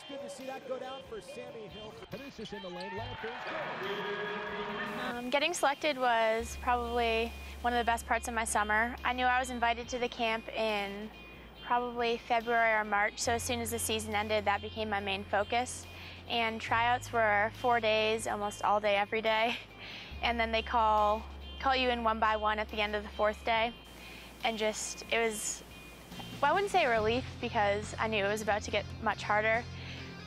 That's good to see that go down for Sami Hill. Panousis in the lane, Lampers go. Getting selected was probably one of the best parts of my summer. I knew I was invited to the camp in probably February or March, so as soon as the season ended, that became my main focus. And tryouts were 4 days, almost all day, every day. And then they call you in one by one at the end of the 4th day. And just, it was, well, I wouldn't say a relief because I knew it was about to get much harder,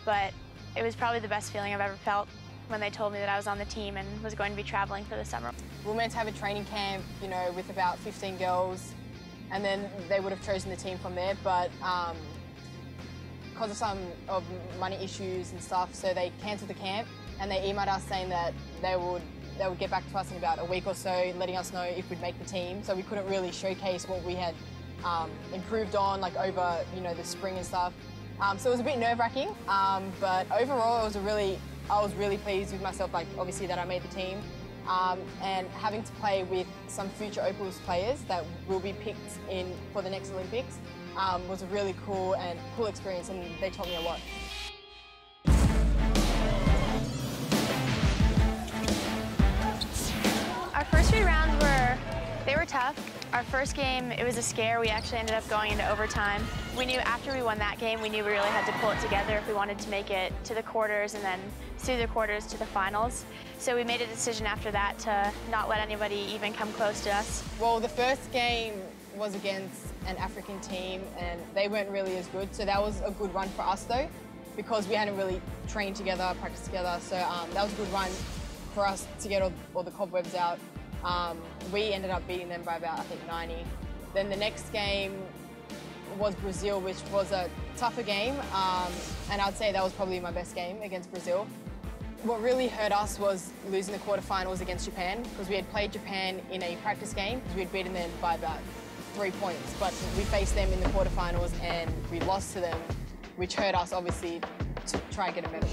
but it was probably the best feeling I've ever felt when they told me that I was on the team and was going to be traveling for the summer. We were meant to have a training camp, you know, with about 15 girls, and then they would have chosen the team from there, but because of some money issues and stuff, so they cancelled the camp, and they emailed us saying that they would get back to us in about a week or so, letting us know if we'd make the team. So we couldn't really showcase what we had improved on, like over, you know, the spring and stuff. So it was a bit nerve-wracking, but overall I was really pleased with myself, like obviously that I made the team. And having to play with some future Opals players that will be picked in for the next Olympics was a really cool experience, and they taught me a lot. Our first 3 rounds were tough. Our first game, it was a scare. We actually ended up going into overtime. We knew after we won that game, we knew we really had to pull it together if we wanted to make it to the quarters and then through the quarters to the finals. So we made a decision after that to not let anybody even come close to us. Well, the first game was against an African team and they weren't really as good. So that was a good run for us though, because we hadn't really trained together, practiced together. So that was a good run for us to get all the cobwebs out. We ended up beating them by about, I think, 90. Then the next game was Brazil, which was a tougher game, and I'd say that was probably my best game against Brazil. What really hurt us was losing the quarterfinals against Japan, because we had played Japan in a practice game. We had beaten them by about 3 points, but we faced them in the quarterfinals and we lost to them, which hurt us, obviously, to try and get a medal.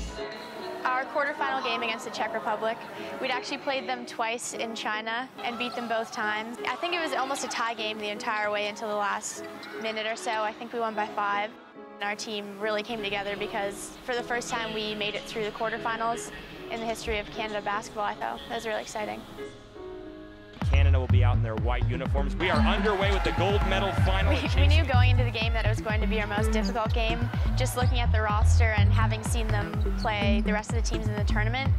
Our quarterfinal game against the Czech Republic, we'd actually played them twice in China and beat them both times. I think it was almost a tie game the entire way until the last minute or so. I think we won by 5. Our team really came together because for the first time we made it through the quarterfinals in the history of Canada basketball, I thought. That was really exciting. Canada will be out in their white uniforms. We are underway with the gold medal final. We knew going into the game that it was going to be our most difficult game. Just looking at the roster and having seen them play the rest of the teams in the tournament,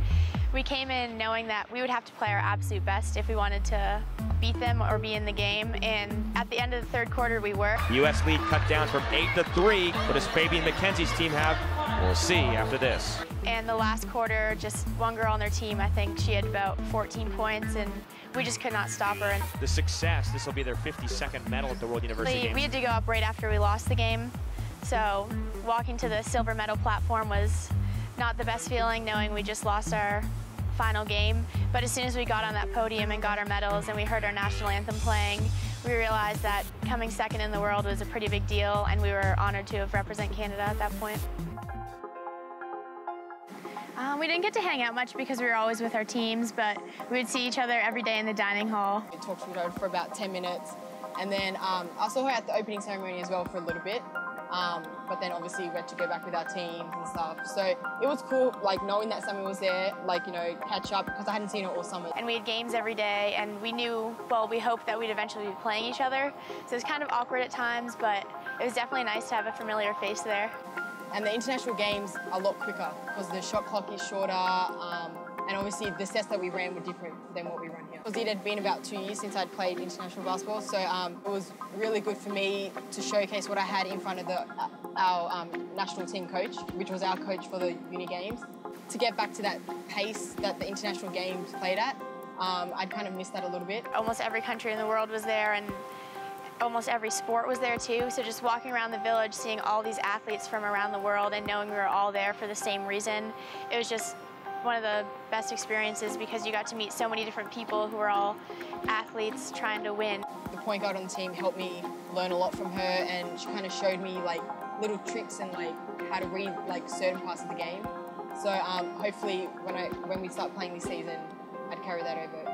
we came in knowing that we would have to play our absolute best if we wanted to beat them or be in the game. And at the end of the 3rd quarter, we were. U.S. lead cut down from 8-3. What does Fabian McKenzie's team have? We'll see after this. And the last quarter, just one girl on their team, I think she had about 14 points, and we just could not stop her. And the success, this will be their 52nd medal at the World University Games. We had to go up right after we lost the game. So walking to the silver medal platform was not the best feeling, knowing we just lost our final game. But as soon as we got on that podium and got our medals and we heard our national anthem playing, we realized that coming 2nd in the world was a pretty big deal, and we were honored to have represented Canada at that point. We didn't get to hang out much because we were always with our teams, but we would see each other every day in the dining hall. We talked to her for about 10 minutes, and then I saw her at the opening ceremony as well for a little bit, but then obviously we had to go back with our teams and stuff. So it was cool, like knowing that Sami was there, like, you know, catch up, because I hadn't seen her all summer. And we had games every day, and we knew, well, we hoped that we'd eventually be playing each other. So it was kind of awkward at times, but it was definitely nice to have a familiar face there. And the international games are a lot quicker because the shot clock is shorter, and obviously the sets that we ran were different than what we run here. Because it had been about 2 years since I'd played international basketball, so it was really good for me to showcase what I had in front of our national team coach, which was our coach for the uni games. To get back to that pace that the international games played at, I'd kind of missed that a little bit. Almost every country in the world was there, and almost every sport was there too. So just walking around the village, seeing all these athletes from around the world and knowing we were all there for the same reason, it was just one of the best experiences because you got to meet so many different people who were all athletes trying to win. The point guard on the team helped me learn a lot from her, and she kind of showed me like little tricks and like how to read like certain parts of the game. So hopefully when we start playing this season, I'd carry that over